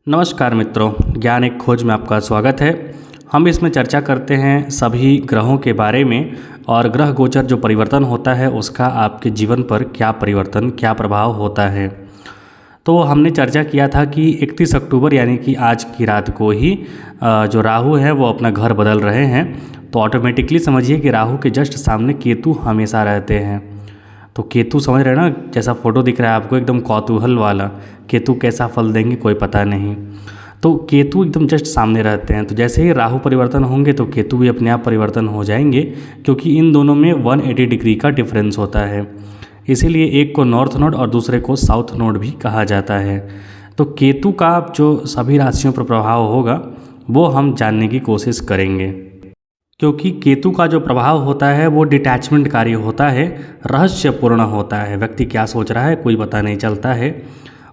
नमस्कार मित्रों, ज्ञान एक खोज में आपका स्वागत है। हम इसमें चर्चा करते हैं सभी ग्रहों के बारे में और ग्रह गोचर जो परिवर्तन होता है उसका आपके जीवन पर क्या परिवर्तन, क्या प्रभाव होता है। तो हमने चर्चा किया था कि 31 अक्टूबर यानी कि आज की रात को ही जो राहु है वो अपना घर बदल रहे हैं। तो ऑटोमेटिकली समझिए कि राहु के जस्ट सामने केतु हमेशा रहते हैं। तो केतु समझ रहे हैं ना, जैसा फोटो दिख रहा है आपको एकदम कौतूहल वाला। केतु कैसा फल देंगे कोई पता नहीं। तो केतु एकदम जस्ट सामने रहते हैं। तो जैसे ही राहु परिवर्तन होंगे तो केतु भी अपने आप परिवर्तन हो जाएंगे, क्योंकि इन दोनों में 180 डिग्री का डिफरेंस होता है। इसीलिए एक को नॉर्थ नोड और दूसरे को साउथ नोड भी कहा जाता है। तो केतु का जो सभी राशियों पर प्रभाव होगा वो हम जानने की कोशिश करेंगे, क्योंकि केतु का जो प्रभाव होता है वो डिटैचमेंट कार्य होता है, रहस्यपूर्ण होता है। व्यक्ति क्या सोच रहा है कोई पता नहीं चलता है।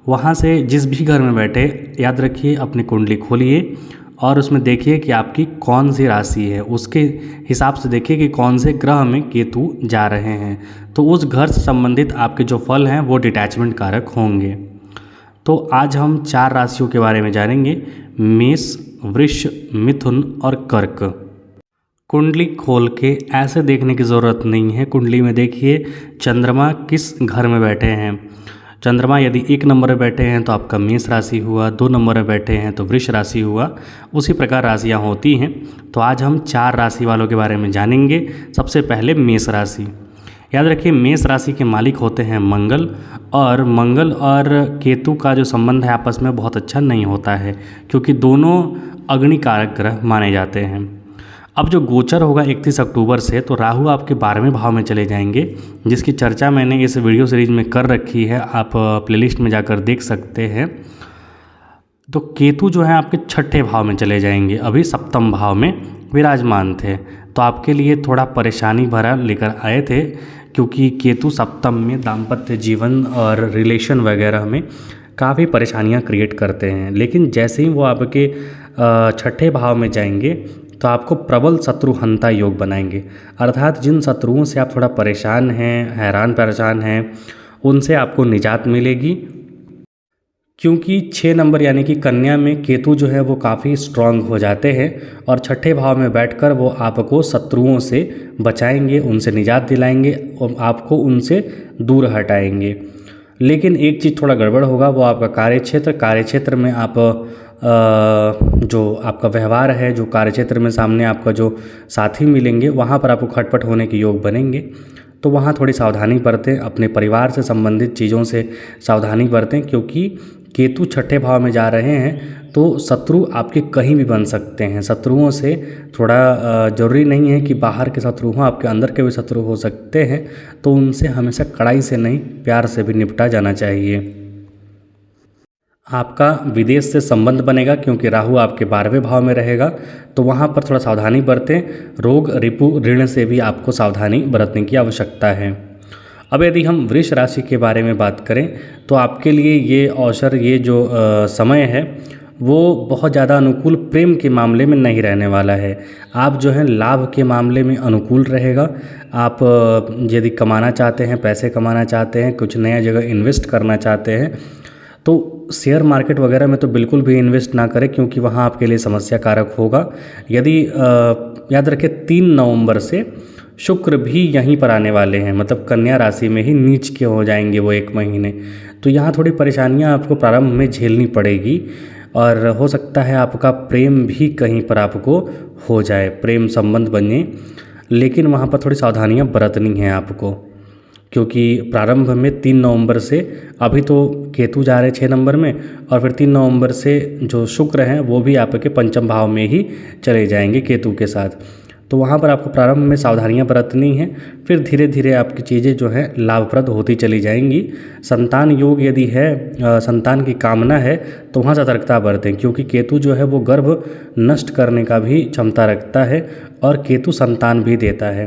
वहाँ से जिस भी घर में बैठे, याद रखिए अपनी कुंडली खोलिए और उसमें देखिए कि आपकी कौन सी राशि है, उसके हिसाब से देखिए कि कौन से ग्रह में केतु जा रहे हैं। तो उस घर से संबंधित आपके जो फल हैं वो डिटैचमेंट कारक होंगे। तो आज हम 4 राशियों के बारे में जानेंगे: मेष, वृष, मिथुन और कर्क। कुंडली खोल के ऐसे देखने की ज़रूरत नहीं है। कुंडली में देखिए चंद्रमा किस घर में बैठे हैं। चंद्रमा यदि 1 नंबर में बैठे हैं तो आपका मेष राशि हुआ, 2 नंबर में बैठे हैं तो वृष राशि हुआ। उसी प्रकार राशियाँ होती हैं। तो आज हम 4 राशि वालों के बारे में जानेंगे। सबसे पहले मेष राशि। याद रखिए मेष राशि के मालिक होते हैं मंगल, और मंगल और केतु का जो संबंध है आपस में बहुत अच्छा नहीं होता है, क्योंकि दोनों अग्निकारक ग्रह माने जाते हैं। अब जो गोचर होगा 31 अक्टूबर से, तो राहु आपके 12वें भाव में चले जाएंगे, जिसकी चर्चा मैंने इस वीडियो सीरीज में कर रखी है, आप प्लेलिस्ट में जाकर देख सकते हैं। तो केतु जो है आपके 6ठे भाव में चले जाएंगे, अभी 7वें भाव में विराजमान थे। तो आपके लिए थोड़ा परेशानी भरा लेकर आए थे, क्योंकि केतु 7वें में दाम्पत्य जीवन और रिलेशन वगैरह में काफ़ी परेशानियां क्रिएट करते हैं। लेकिन जैसे ही वो आपके 6ठे भाव में जाएंगे तो आपको प्रबल शत्रुहंता योग बनाएंगे। अर्थात जिन शत्रुओं से आप थोड़ा परेशान हैं, हैरान परेशान हैं, उनसे आपको निजात मिलेगी, क्योंकि 6 नंबर यानी कि कन्या में केतु जो है वो काफ़ी स्ट्रांग हो जाते हैं और 6ठे भाव में बैठकर वो आपको शत्रुओं से बचाएंगे, उनसे निजात दिलाएंगे और आपको उनसे दूर हटाएंगे। लेकिन एक चीज़ थोड़ा गड़बड़ होगा, वो आपका कार्यक्षेत्र में आप जो आपका व्यवहार है, जो कार्यक्षेत्र में सामने आपका जो साथी मिलेंगे, वहाँ पर आपको खटपट होने के योग बनेंगे। तो वहाँ थोड़ी सावधानी बरतें, अपने परिवार से संबंधित चीज़ों से सावधानी बरतें, क्योंकि केतु 6ठे भाव में जा रहे हैं तो शत्रु आपके कहीं भी बन सकते हैं। शत्रुओं से थोड़ा ज़रूरी नहीं है कि बाहर के शत्रु हों, आपके अंदर के भी शत्रु हो सकते हैं। तो उनसे हमेशा कड़ाई से नहीं, प्यार से भी निपटा जाना चाहिए। आपका विदेश से संबंध बनेगा, क्योंकि राहु आपके 12वें भाव में रहेगा, तो वहाँ पर थोड़ा सावधानी बरतें। रोग, रिपु, ऋण से भी आपको सावधानी बरतने की आवश्यकता है। अब यदि हम वृष राशि के बारे में बात करें तो आपके लिए ये अवसर, ये जो समय है वो बहुत ज़्यादा अनुकूल प्रेम के मामले में नहीं रहने वाला है। आप जो हैं लाभ के मामले में अनुकूल रहेगा। आप यदि कमाना चाहते हैं, पैसे कमाना चाहते हैं, कुछ नया जगह इन्वेस्ट करना चाहते हैं, तो शेयर मार्केट वगैरह में तो बिल्कुल भी इन्वेस्ट ना करें, क्योंकि वहाँ आपके लिए समस्या कारक होगा। यदि याद रखें 3 नवंबर से शुक्र भी यहीं पर आने वाले हैं, मतलब कन्या राशि में ही नीच के हो जाएंगे वो 1 महीने। तो यहाँ थोड़ी परेशानियाँ आपको प्रारंभ में झेलनी पड़ेगी, और हो सकता है आपका प्रेम भी कहीं पर आपको हो जाए, प्रेम संबंध बने। लेकिन वहाँ पर थोड़ी सावधानियाँ बरतनी हैं आपको, क्योंकि प्रारंभ में 3 नवंबर से, अभी तो केतु जा रहे 6 नंबर में, और फिर 3 नवंबर से जो शुक्र हैं वो भी आपके 5वें भाव में ही चले जाएंगे केतु के साथ। तो वहाँ पर आपको प्रारंभ में सावधानियाँ बरतनी हैं, फिर धीरे धीरे आपकी चीज़ें जो हैं लाभप्रद होती चली जाएंगी। संतान योग यदि है, संतान की कामना है, तो वहाँ सतर्कता बरतें, क्योंकि केतु जो है वो गर्भ नष्ट करने का भी क्षमता रखता है और केतु संतान भी देता है।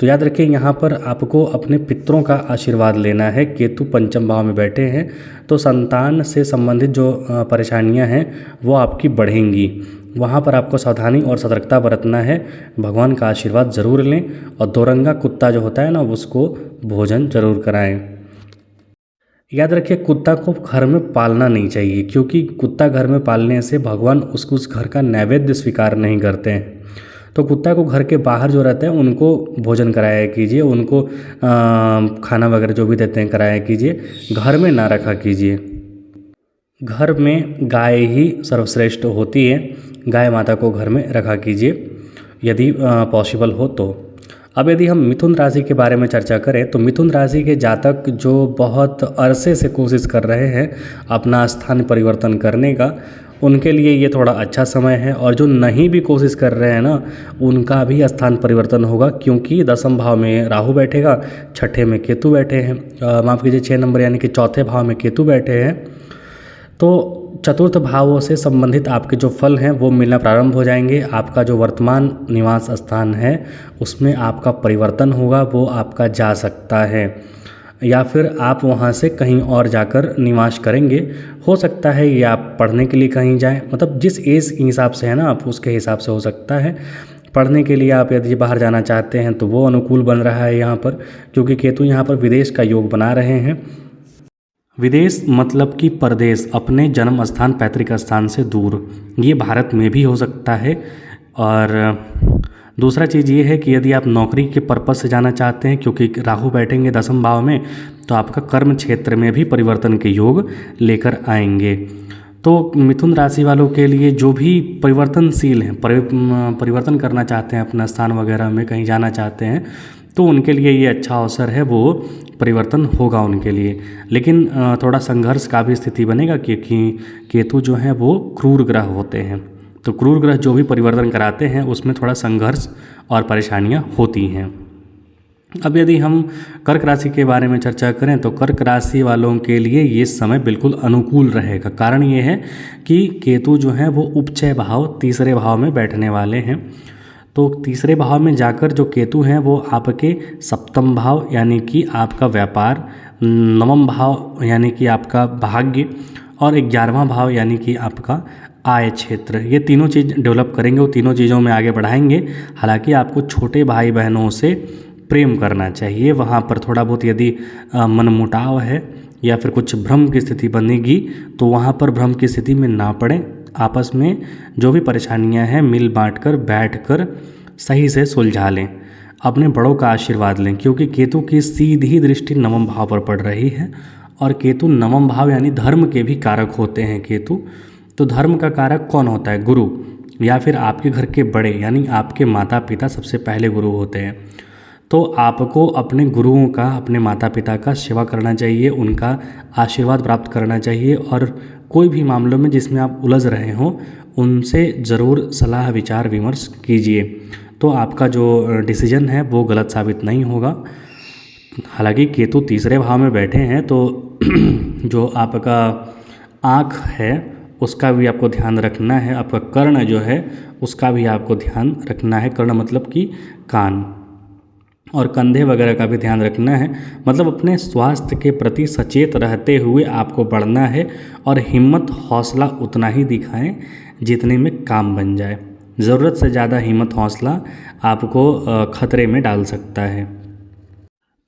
तो याद रखिए यहाँ पर आपको अपने पितरों का आशीर्वाद लेना है। केतु 5वें भाव में बैठे हैं तो संतान से संबंधित जो परेशानियाँ हैं वो आपकी बढ़ेंगी। वहाँ पर आपको सावधानी और सतर्कता बरतना है। भगवान का आशीर्वाद ज़रूर लें, और दोरंगा कुत्ता जो होता है ना, उसको भोजन ज़रूर कराएं। याद रखिए, कुत्ता को घर में पालना नहीं चाहिए, क्योंकि कुत्ता घर में पालने से भगवान उसको उस घर का नैवेद्य स्वीकार नहीं करते हैं। तो कुत्ता को घर के बाहर जो रहते हैं उनको भोजन कराया कीजिए, उनको खाना वगैरह जो भी देते हैं कराया कीजिए, घर में ना रखा कीजिए। घर में गाय ही सर्वश्रेष्ठ होती है, गाय माता को घर में रखा कीजिए यदि पॉसिबल हो तो। अब यदि हम मिथुन राशि के बारे में चर्चा करें तो मिथुन राशि के जातक जो बहुत अरसे से कोशिश कर रहे हैं अपना स्थान परिवर्तन करने का, उनके लिए ये थोड़ा अच्छा समय है। और जो नहीं भी कोशिश कर रहे हैं ना, उनका भी स्थान परिवर्तन होगा, क्योंकि 10वें भाव में राहु बैठेगा, 6ठे में केतु बैठे हैं, माफ़ कीजिए 6 नंबर यानी कि 4थे भाव में केतु बैठे हैं। तो चतुर्थ भावों से संबंधित आपके जो फल हैं वो मिलना प्रारंभ हो जाएंगे। आपका जो वर्तमान निवास स्थान है उसमें आपका परिवर्तन होगा, वो आपका जा सकता है, या फिर आप वहाँ से कहीं और जाकर निवास करेंगे। हो सकता है ये आप पढ़ने के लिए कहीं जाएं, मतलब जिस एज के हिसाब से है ना आप उसके हिसाब से हो सकता है। पढ़ने के लिए आप यदि बाहर जाना चाहते हैं तो वो अनुकूल बन रहा है यहाँ पर, क्योंकि केतु यहाँ पर विदेश का योग बना रहे हैं। विदेश मतलब कि परदेश, अपने जन्म स्थान पैतृक स्थान से दूर, ये भारत में भी हो सकता है। और दूसरा चीज़ ये है कि यदि आप नौकरी के पर्पज़ से जाना चाहते हैं, क्योंकि राहु बैठेंगे 10वें भाव में, तो आपका कर्म क्षेत्र में भी परिवर्तन के योग लेकर आएंगे। तो मिथुन राशि वालों के लिए जो भी परिवर्तनशील हैं, परिवर्तन करना चाहते हैं अपना स्थान वगैरह में कहीं जाना चाहते हैं, तो उनके लिए ये अच्छा अवसर है, वो परिवर्तन होगा उनके लिए। लेकिन थोड़ा संघर्ष का भी स्थिति बनेगा, क्योंकि केतु जो हैं वो क्रूर ग्रह होते हैं। तो क्रूर ग्रह जो भी परिवर्तन कराते हैं उसमें थोड़ा संघर्ष और परेशानियां होती हैं। अब यदि हम कर्क राशि के बारे में चर्चा करें तो कर्क राशि वालों के लिए ये समय बिल्कुल अनुकूल रहेगा। कारण ये है कि केतु जो है वो उपचय भाव 3रे भाव में बैठने वाले हैं। तो 3रे भाव में जाकर जो केतु हैं वो आपके 7वें भाव यानी कि आपका व्यापार, 9वें भाव यानी कि आपका भाग्य, और 11वां भाव यानी कि आपका आय क्षेत्र, ये तीनों चीज़ डेवलप करेंगे, वो तीनों चीज़ों में आगे बढ़ाएंगे। हालांकि आपको छोटे भाई बहनों से प्रेम करना चाहिए, वहाँ पर थोड़ा बहुत यदि मनमुटाव है या फिर कुछ भ्रम की स्थिति बनेगी तो वहाँ पर भ्रम की स्थिति में ना पड़ें। आपस में जो भी परेशानियां हैं मिल बांट कर बैठ कर सही से सुलझा लें, अपने बड़ों का आशीर्वाद लें, क्योंकि केतु की सीधी दृष्टि 9वें भाव पर पड़ रही है। और केतु 9वें भाव यानी धर्म के भी कारक होते हैं केतु। तो धर्म का कारक कौन होता है? गुरु, या फिर आपके घर के बड़े यानी आपके माता पिता सबसे पहले गुरु होते हैं। तो आपको अपने गुरुओं का, अपने माता पिता का सेवा करना चाहिए, उनका आशीर्वाद प्राप्त करना चाहिए। और कोई भी मामलों में जिसमें आप उलझ रहे हों उनसे ज़रूर सलाह विचार विमर्श कीजिए, तो आपका जो डिसीजन है वो गलत साबित नहीं होगा। हालांकि केतु 3रे भाव में बैठे हैं तो जो आपका आँख है उसका भी आपको ध्यान रखना है, आपका कर्ण जो है उसका भी आपको ध्यान रखना है। कर्ण मतलब कि कान और कंधे वगैरह का भी ध्यान रखना है। मतलब अपने स्वास्थ्य के प्रति सचेत रहते हुए आपको बढ़ना है, और हिम्मत हौसला उतना ही दिखाएं जितने में काम बन जाए। ज़रूरत से ज़्यादा हिम्मत हौसला आपको खतरे में डाल सकता है।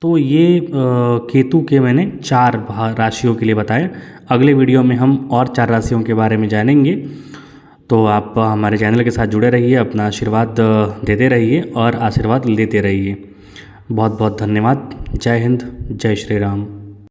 तो ये केतु के मैंने 4 राशियों के लिए बताए। अगले वीडियो में हम और 4 राशियों के बारे में जानेंगे। तो आप हमारे चैनल के साथ जुड़े रहिए, अपना आशीर्वाद देते रहिए और आशीर्वाद लेते रहिए। बहुत बहुत धन्यवाद। जय हिंद, जय श्री राम।